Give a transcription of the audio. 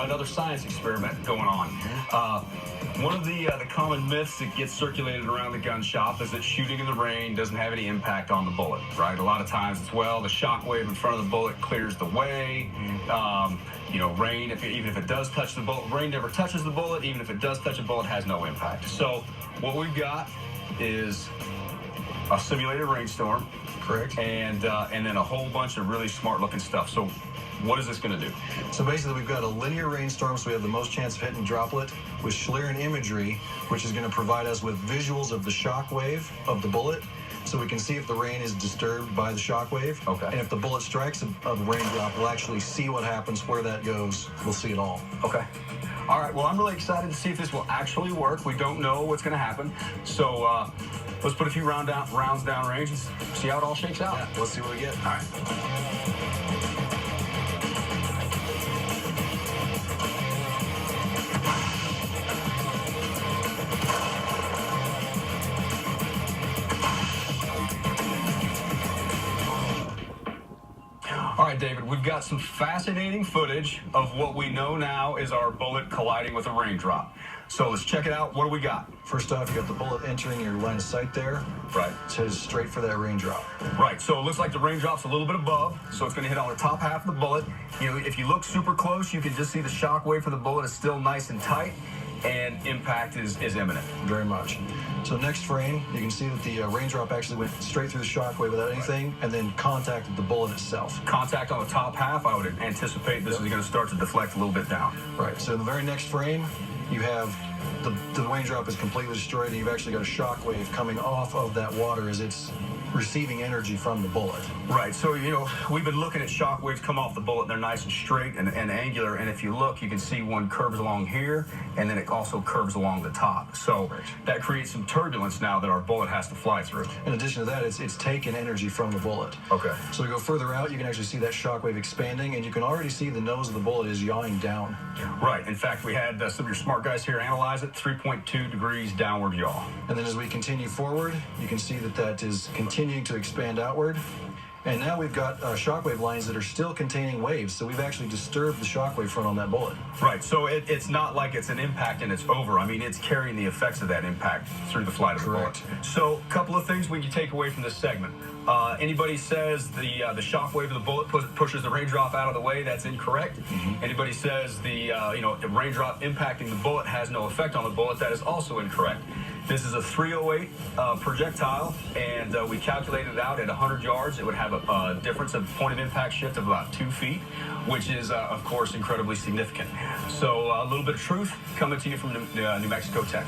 Another science experiment going on. One of the common myths that gets circulated around the gun shop is that shooting in the rain doesn't have any impact on the bullet, right? A lot of times it's, well, the shock wave in front of the bullet clears the way. Rain, even if it does touch the bullet, rain never touches the bullet. Even if it does touch a bullet, has no impact. So what we've got is a simulated rainstorm. Correct. And then a whole bunch of really smart looking stuff. So what is this going to do? So basically, we've got a linear rainstorm, so we have the most chance of hitting droplet with Schlieren imagery, which is going to provide us with visuals of the shock wave of the bullet, so we can see if the rain is disturbed by the shock wave. Okay. And if the bullet strikes a raindrop, we'll actually see what happens, where that goes. We'll see it all. Okay. All right. Well, I'm really excited to see if this will actually work. We don't know what's going to happen. So let's put a few rounds downrange and see how it all shakes out. Yeah, let's see what we get. All right. All right, David, we've got some fascinating footage of what we know now is our bullet colliding with a raindrop. So let's check it out. What do we got? First off, you got the bullet entering your line of sight there. Right. It says straight for that raindrop. Right, so it looks like the raindrop's a little bit above, so it's going to hit on the top half of the bullet. If you look super close, you can just see the shock wave for the bullet is still nice and tight, and impact is imminent. Very much. So next frame, you can see that the raindrop actually went straight through the shock wave without anything, and then contacted the bullet itself. Contact on the top half, I would anticipate this is going to start to deflect a little bit down. Right, so in the very next frame, you have the raindrop is completely destroyed, and you've actually got a shock wave coming off of that water as it's receiving energy from the bullet. Right, so we've been looking at shock waves come off the bullet. They're nice and straight and angular, and if you look, you can see one curves along here, and then it also curves along the top. So that creates some turbulence now that our bullet has to fly through. In addition to that, it's taken energy from the bullet. Okay. So we go further out, you can actually see that shock wave expanding, and you can already see the nose of the bullet is yawing down. Right, in fact, we had some of your smart guys here analyze it, 3.2 degrees downward yaw. And then as we continue forward, you can see that is continuing to expand outward. And now we've got shockwave lines that are still containing waves, so we've actually disturbed the shockwave front on that bullet. Right, so it's not like it's an impact and it's over. I mean, it's carrying the effects of that impact through the flight of the bullet. So a couple of things we can take away from this segment. Anybody says the shockwave of the bullet pushes the raindrop out of the way, that's incorrect. Anybody says the raindrop impacting the bullet has no effect on the bullet, that is also incorrect. This is a 308 projectile, and we calculated it out at 100 yards. It would have a difference of point of impact shift of about 2 feet, which is, of course, incredibly significant. So a little bit of truth coming to you from New Mexico Tech.